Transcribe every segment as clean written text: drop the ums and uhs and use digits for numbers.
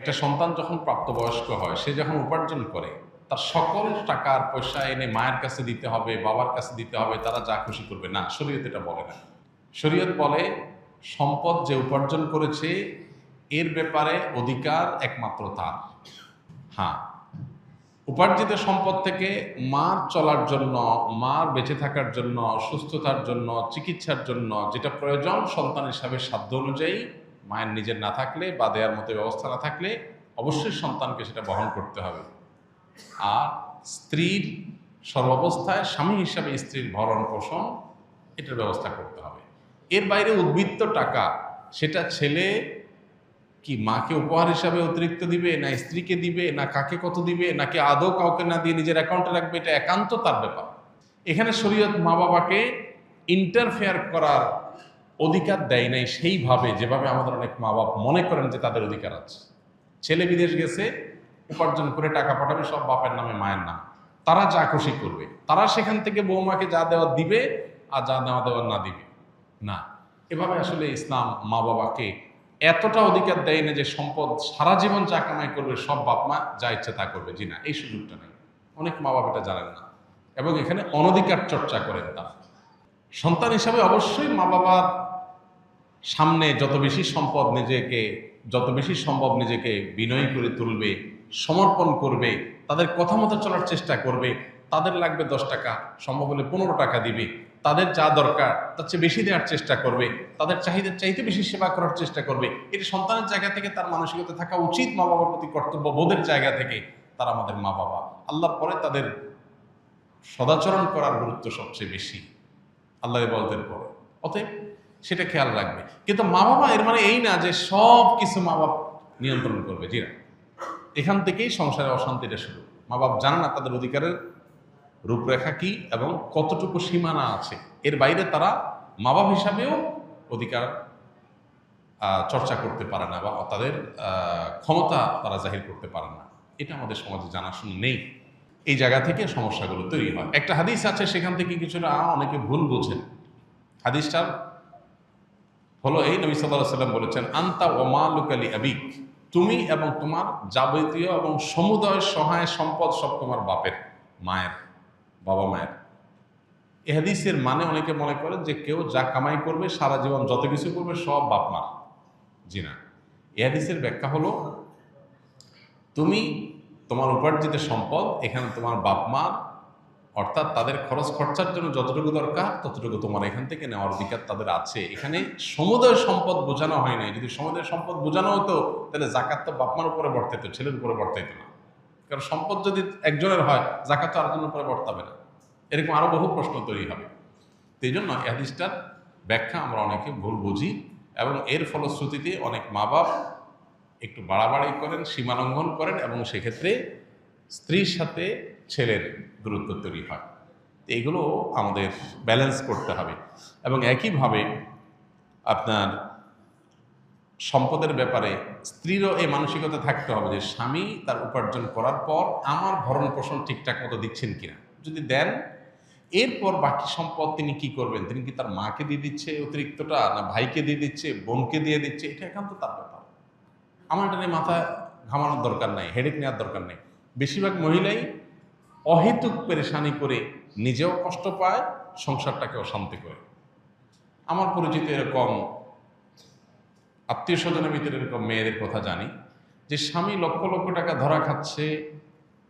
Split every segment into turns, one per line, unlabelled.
একটা সন্তান যখন প্রাপ্তবয়স্ক হয়, সে যখন উপার্জন করে, তার সকল টাকার পয়সা এনে মায়ের কাছে দিতে হবে, বাবার কাছে দিতে হবে, তারা যা খুশি করবে না। শরীয়ত এটা বলে না। শরীয়ত বলে সম্পদ যে উপার্জন করেছে এর ব্যাপারে অধিকার একমাত্র তার। হ্যাঁ, উপার্জিত সম্পদ থেকে মার চলার জন্য, মার বেঁচে থাকার জন্য, সুস্থতার জন্য, চিকিৎসার জন্য যেটা প্রয়োজন সন্তান হিসাবে সাধ্য অনুযায়ী, মায়ের নিজের না থাকলে বা দেওয়ার মতো ব্যবস্থা না থাকলে অবশ্যই সন্তানকে সেটা বহন করতে হবে। আর স্ত্রীর সর্বাবস্থায় স্বামী হিসাবে স্ত্রীর ভরণ পোষণ এটার ব্যবস্থা করতে হবে। এর বাইরে উদ্বৃত্ত টাকা সেটা ছেলে কি মাকে উপহার হিসাবে অতিরিক্ত দিবে, না স্ত্রীকে দিবে, না কাকে কত দিবে, নাকি আদৌ কাউকে না দিয়ে নিজের অ্যাকাউন্টে রাখবে, এটা একান্ত তার ব্যাপার। এখানে শরীয়ত মা বাবাকে ইন্টারফেয়ার করার অধিকার দেয় নাই সেইভাবে যেভাবে আমাদের অনেক মা বাবা মনে করেন যে তাদের অধিকার আছে। ছেলে বিদেশ গেছে, উপার্জন করে টাকা পাঠাবে সব বাপের নামে মায়ের নাম, তারা যা খুশি করবে, তারা সেখান থেকে বৌমাকে যা দেওয়া দিবে আর যা নেওয়া দেওয়া না দিবে না। এভাবে আসলে ইসলাম মা বাবাকে এতটা অধিকার দেয় না যে সম্পদ সারা জীবন যা কামাই করবে সব বাপ মা যা ইচ্ছে তা করবে। জি না, এই সুযোগটা নেই। অনেক মা বাবা এটা জানেন না এবং এখানে অনধিকার চর্চা করেন তারা। সন্তান হিসাবে অবশ্যই মা বাবার সামনে যত বেশি সম্ভব নিজেকে বিনয়ী করে তুলবে, সমর্পণ করবে, তাদের কথা মতো চলার চেষ্টা করবে। তাদের লাগবে 10 টাকা, সম্ভব হলে 15 টাকা দিবে। তাদের যা দরকার তার চেয়ে বেশি দেওয়ার চেষ্টা করবে, তাদের চাহিদার চাইতে বেশি সেবা করার চেষ্টা করবে। এটা সন্তানের জায়গা থেকে তার মানসিকতা থাকা উচিত। মা বাবার প্রতি কর্তব্য বোধের জায়গা থেকে তারা আমাদের মা বাবা, আল্লাহর পরে তাদের সদাচরণ করার গুরুত্ব সবচেয়ে বেশি আল্লাহর ইবাদতের পরে। অতএব সেটা খেয়াল রাখবে। কিন্তু মা বাবা এর মানে এই না যে সব কিছু মা বাপ নিয়ন্ত্রণ করবে। জি না, এখান থেকেই সংসারে অশান্তিটা শুরু। মা বাপ জানে না তাদের অধিকারের রূপরেখা কি এবং কতটুকু সীমানা আছে। এর বাইরে তারা মা বাপ হিসাবেও অধিকার চর্চা করতে পারে না বা তাদের ক্ষমতা তারা জাহির করতে পারে না। এটা আমাদের সমাজে জানাশোনা নেই। এই জায়গা থেকে সমস্যাগুলো তৈরি হয়। একটা হাদিস আছে, সেখান থেকে কিছুটা অনেকে ভুল বোঝেন। হাদিসটার হলো এই, নবী সাল্লাল্লাহু আলাইহি ওয়াসাল্লাম বলেছেন, আনতা ওয়া মালুকা লি আবিক, তুমি এবং তোমার যাবতীয় এবং সমুদয় সহায় সম্পদ সব তোমার বাপের, মায়ের, বাবা মায়ের। এ হাদিসের মানে অনেকে মনে করেন যে কেউ যা কামাই করবে সারা জীবন যত কিছু করবে সব বাপ মার। জি না, এ হাদিসের ব্যাখ্যা হলো তুমি তোমার উপার্জিত সম্পদ এখানে তোমার বাপ মা, অর্থাৎ তাদের খরচ খরচার জন্য যতটুকু দরকার ততটুকু তোমার এখান থেকে নেওয়ার অধিকার তাদের আছে। এখানে সমুদয় সম্পদ বোঝানো হয় নাই। যদি সমুদয় সম্পদ বোঝানো হতো তাহলে জাকাত তো বাপমার উপরে বর্তাইতো, ছেলের উপরে বর্তাইতো না। কারণ সম্পদ যদি একজনের হয়, জাকাত তো আরেকজনের উপরে বর্তাবে না। এরকম আরো বহু প্রশ্ন তৈরি হবে। এই জন্য এই হাদিসটার ব্যাখ্যা আমরা অনেকে ভুল বুঝি এবং এর ফলশ্রুতিতে অনেক মা বাপ একটু বাড়াবাড়ি করেন, সীমালঙ্ঘন করেন এবং সেক্ষেত্রে স্ত্রীর সাথে ছেলের দূরত্ব তৈরি হয়। এইগুলো আমাদের ব্যালেন্স করতে হবে। এবং একইভাবে আপনার সম্পদের ব্যাপারে স্ত্রীরও এই মানসিকতা থাকতে হবে যে স্বামী তার উপার্জন করার পর আমার ভরণ পোষণ ঠিকঠাক মতো দিচ্ছেন কিনা। যদি দেন, এরপর বাকি সম্পদ তিনি কি করবেন, তিনি কি তার মাকে দিয়ে দিচ্ছে অতিরিক্তটা, না ভাইকে দিয়ে দিচ্ছে, বোনকে দিয়ে দিচ্ছে, এটা একান্ত তার ব্যাপার। আমার এটা নিয়ে মাথা ঘামানোর দরকার নাই, হেডেক নেওয়ার দরকার নেই। বেশিরভাগ মহিলাই অহেতুক পেরেশানি করে নিজেও কষ্ট পায়, সংসারটাকে অশান্তি করে। আমার পরিচিত এরকম আত্মীয় স্বজনের ভিতরে এরকম মেয়েদের কথা জানি যে স্বামী লক্ষ লক্ষ টাকা ধরা খাচ্ছে,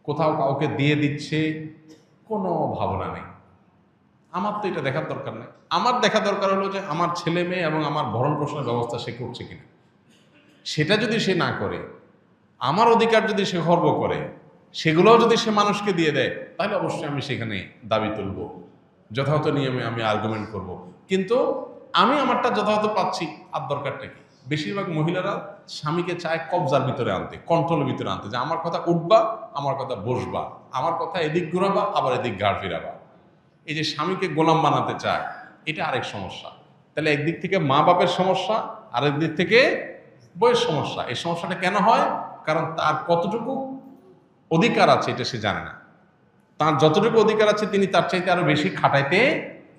কোথাও কাউকে দিয়ে দিচ্ছে, কোনো ভাবনা নেই। আমার তো এটা দেখার দরকার নেই। আমার দেখা দরকার হলো যে আমার ছেলে মেয়ে এবং আমার ভরণ পোষণের ব্যবস্থা সে করছে কিনা। সেটা যদি সে না করে, আমার অধিকার যদি সে খর্ব করে, সেগুলোও যদি সে মানুষকে দিয়ে দেয়, তাহলে অবশ্যই আমি সেখানে দাবি তুলব, যথাযথ নিয়মে আমি আর্গুমেন্ট করব। কিন্তু আমি আমারটা যথাযথ পাচ্ছি, আর দরকারটা কি? বেশিরভাগ মহিলারা স্বামীকে চায় কবজার ভিতরে আনতে, কন্ট্রোলের ভিতরে আনতে, যে আমার কথা উঠবা, আমার কথা বসবা, আমার কথা এদিক ঘুরাবা, আবার এদিক ঘাড় ফিরাবা। এই যে স্বামীকে গোলাম বানাতে চায়, এটা আরেক সমস্যা। তাহলে একদিক থেকে মা বাপের সমস্যা, আরেক দিক থেকে বইয়ের সমস্যা। এই সমস্যাটা কেন হয়? কারণ তার কতটুকু অধিকার আছে এটা সে জানে না। তার যতটুকু অধিকার আছে তিনি তার চাইতে আরো বেশি খাটাইতে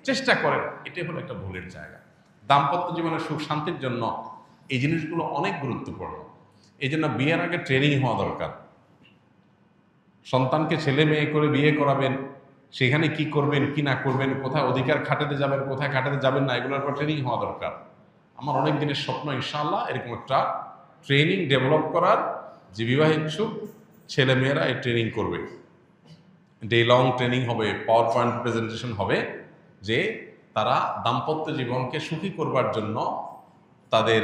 চেষ্টা করেন। এটাই হলো একটা ভুলের জায়গা। দাম্পত্য জীবনের সুখ শান্তির জন্য এই জিনিসগুলো অনেক গুরুত্বপূর্ণ। এই জন্য বিয়ের আগে ট্রেনিং হওয়া দরকার। সন্তানকে ছেলে মেয়ে করে বিয়ে করাবেন, সেখানে কি করবেন কি না করবেন, কোথায় অধিকার খাটাতে যাবেন কোথায় খাটাতে যাবেন না, এগুলোর উপর ট্রেনিং হওয়া দরকার। আমার অনেক দিনের স্বপ্ন ইনশাআল্লাহ এরকম একটা ট্রেনিং ডেভেলপ করার, যে বিবাহ ইচ্ছুক ছেলে মেয়েরা এই ট্রেনিং করবে, ডে লং ট্রেনিং হবে, পাওয়ার পয়েন্ট প্রেজেন্টেশন হবে, যে তারা দাম্পত্য জীবনকে সুখী করবার জন্য তাদের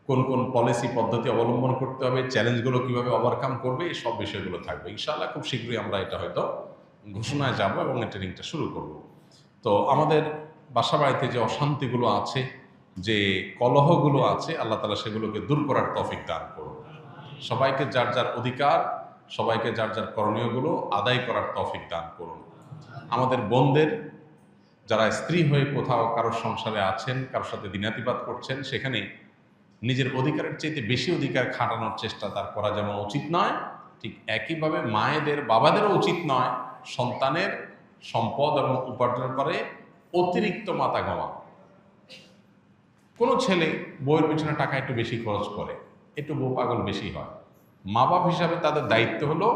কোন কোন পলিসি পদ্ধতি অবলম্বন করতে হবে, চ্যালেঞ্জগুলো কিভাবে ওভারকাম করবে, এই সব বিষয়গুলো থাকবে ইনশাআল্লাহ। খুব শীঘ্রই আমরা এটা হয়তো ঘোষণায় যাব এবং এই ট্রেনিংটা শুরু করব। তো আমাদের বাসা বাড়িতে যে অশান্তিগুলো আছে, যে কলহগুলো আছে, আল্লাহ তাআলা সেগুলোকে দূর করার তৌফিক দান করুন। সবাইকে যার যার অধিকার, সবাইকে যার যার করণীয়গুলো আদায় করার তৌফিক দান করুন। আমাদের বোনদের যারা স্ত্রী হয়ে কোথাও কারোর সংসারে আছেন, কারোর সাথে দিনাতিপাত করছেন, সেখানে নিজের অধিকারের চাইতে বেশি অধিকার খাটানোর চেষ্টা তার করা যেমন উচিত নয়, ঠিক একইভাবে মায়েদের বাবাদেরও উচিত নয় সন্তানের সম্পদ এবং উপার্জনের পরে অতিরিক্ত মাথা ঘামা। কোনো ছেলে বউয়ের পিছনে টাকা একটু বেশি খরচ করে, একটু বউ পাগল বেশি হয়। মা বাপ হিসাবে তাদের দায়িত্ব হলো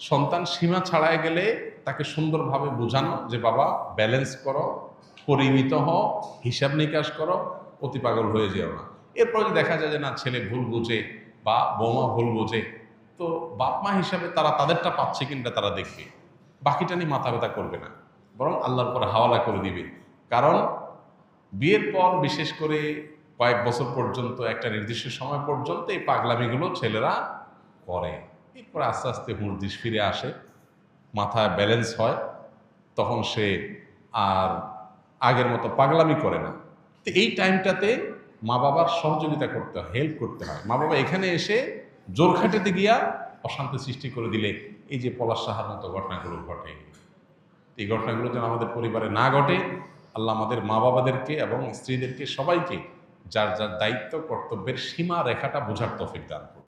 সন্তান সীমা ছাড়ায় গেলে তাকে সুন্দরভাবে বোঝানো যে বাবা ব্যালেন্স করো, পরিমিত হও, হিসাব নিকাশ করো, অতি পাগল হয়ে যেও না। এরপর যদি দেখা যায় যে না ছেলে ভুল বুঝে বা বৌমা ভুল বোঝে, তো বাপ মা হিসাবে তারা তাদেরটা পাচ্ছে কিনা তারা দেখবে, বাকিটা নিয়ে মাথা ব্যথা করবে না, বরং আল্লাহর পরে হাওয়ালা করে দিবে। কারণ বিয়ের পর বিশেষ করে কয়েক বছর পর্যন্ত, একটা নির্দিষ্ট সময় পর্যন্ত এই পাগলামিগুলো ছেলেরা করে। এরপর আস্তে আস্তে হুঁশ ফিরে আসে, মাথায় ব্যালেন্স হয়, তখন সে আর আগের মতো পাগলামি করে না। তো এই টাইমটাতে মা বাবার সহযোগিতা করতে হয়, হেল্প করতে হয়। মা বাবা এখানে এসে জোর খাটাতে গিয়া অশান্তি সৃষ্টি করে দিলে এই যে পলাশ সাহার মতো ঘটনাগুলো ঘটে, এই ঘটনাগুলো যেন আমাদের পরিবারে না ঘটে, আল্লাহ আমাদের মা বাবাদেরকে এবং স্ত্রীদেরকে সবাইকে যার যার দায়িত্ব কর্তব্যের সীমা রেখাটা বোঝার তৌফিক দান করুন।